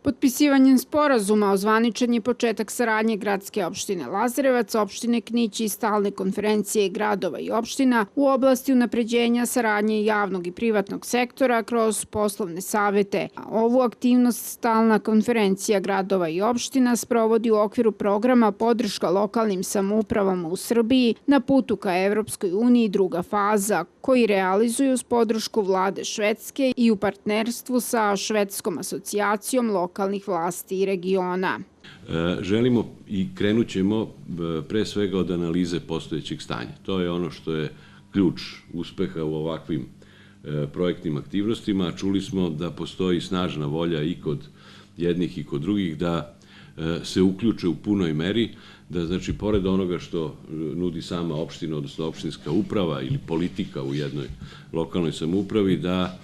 Potpisivanjem sporazuma ozvaničen je početak saradnje gradske opštine Lazarevac, opštine Knić i stalne konferencije gradova i opština u oblasti unapređenja saradnje javnog i privatnog sektora kroz poslovne savete. Ovu aktivnost stalna konferencija gradova i opština sprovodi u okviru programa Podrška lokalnim samoupravama u Srbiji na putu ka Evropskoj uniji druga faza, koji realizuju s podršku vlade Švedske i u partnerstvu sa Švedskom asocijacijom lokalnih vlasti i regiona. Želimo i krenut ćemo pre svega od analize postojećeg stanja. To je ono što je ključ uspeha u ovakvim projektnim aktivnostima. Čuli smo da postoji snažna volja i kod jednih i kod drugih da se uključe u punoj meri, da znači pored onoga što nudi sama opština, odnosno opštinska uprava ili politika u jednoj lokalnoj samoupravi, da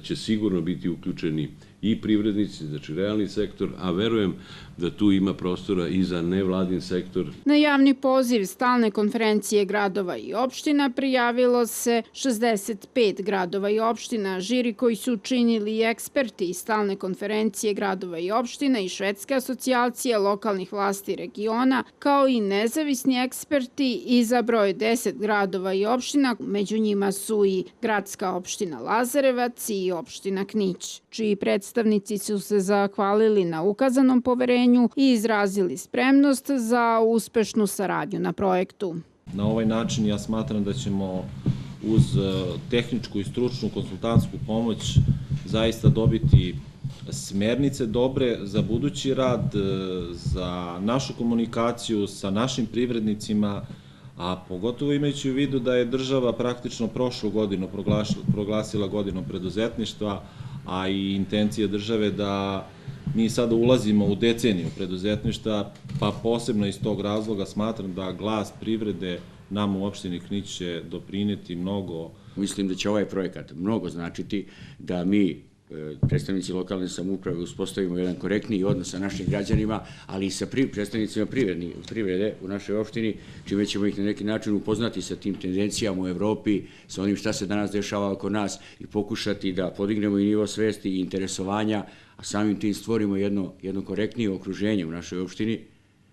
će sigurno biti uključeni i privrednici, znači realni sektor, a verujem da tu ima prostora i za nevladin sektor. Na javni poziv stalne konferencije gradova i opština prijavilo se 65 gradova i opština. Žiri koji su učinili eksperti iz stalne konferencije gradova i opština i Švedske asocijacije lokalnih vlasti i regiona, kao i nezavisni eksperti izabrao je 10 gradova i opština, među njima su i gradska opština Lazarevac i opština Knić, čiji predstavnici su se zahvalili na ukazanom poverenju i izrazili spremnost za uspešnu saradnju na projektu. Na ovaj način ja smatram da ćemo uz tehničku i stručnu konsultantsku pomoć zaista dobiti smernice dobre za budući rad, za našu komunikaciju sa našim privrednicima, a pogotovo imajući u vidu da je država praktično prošlu godinu proglasila godinom preduzetništva, a i intencija države da mi sada ulazimo u deceniju preduzetništva, pa posebno iz tog razloga smatram da glas privrede nam u opštini Knić će doprineti mnogo. Mislim da će ovaj projekat mnogo značiti da mi, predstavnici lokalne samouprave, uspostavimo jedan korektniji odnos sa našim građanima, ali i sa predstavnicima privrede u našoj opštini, čime ćemo ih na neki način upoznati sa tim tendencijama u Evropi, sa onim šta se danas dešava oko nas i pokušati da podignemo i nivo svesti i interesovanja, a samim tim stvorimo jedno korektnije okruženje u našoj opštini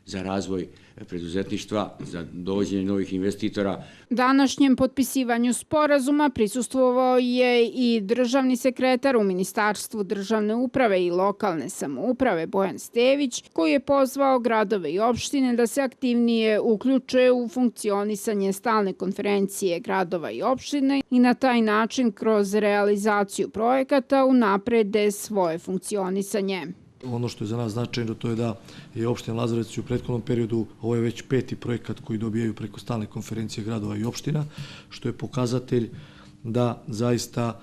za razvoj preduzetništva, za dovođenje novih investitora. Današnjem potpisivanju sporazuma prisustvovao je i državni sekretar u Ministarstvu državne uprave i lokalne samouprave Bojan Stević, koji je pozvao gradove i opštine da se aktivnije uključe u funkcionisanje stalne konferencije gradova i opštine i na taj način kroz realizaciju projekata unaprede svoje funkcionisanje. Ono što je za nas značajno to je da je opština Lazarevac u prethodnom periodu, ovo je već 5. projekat koji dobijaju preko stalne konferencije gradova i opština, što je pokazatelj da zaista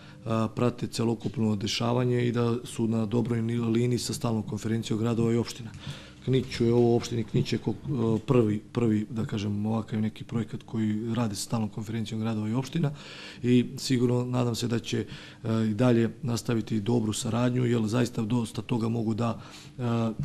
prate celokupno dešavanje i da su na dobroj liniji sa stalnom konferencijom gradova i opština. Knić je ovo opštini Knić je prvi, da kažem, ovakav neki projekat koji radi sa stalnom konferencijom gradova i opština i sigurno nadam se da će i dalje nastaviti dobru saradnju, jer zaista dosta toga mogu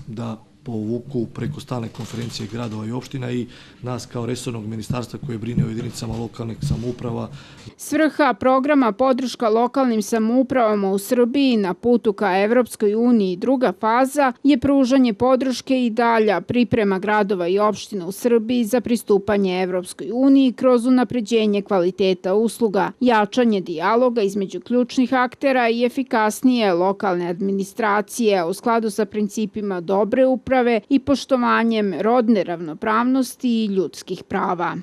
da povuku preko stalne konferencije gradova i opština i nas kao resornog ministarstva koje brine o jedinicama lokalnih samouprava. Svrha programa Podrška lokalnim samoupravama u Srbiji na putu ka Evropskoj uniji druga faza je pružanje podrške i dalja priprema gradova i opština u Srbiji za pristupanje Evropskoj uniji kroz unapređenje kvaliteta usluga, jačanje dijaloga između ključnih aktera i efikasnije lokalne administracije u skladu sa principima dobre uprave i poštovanjem rodne ravnopravnosti i ljudskih prava.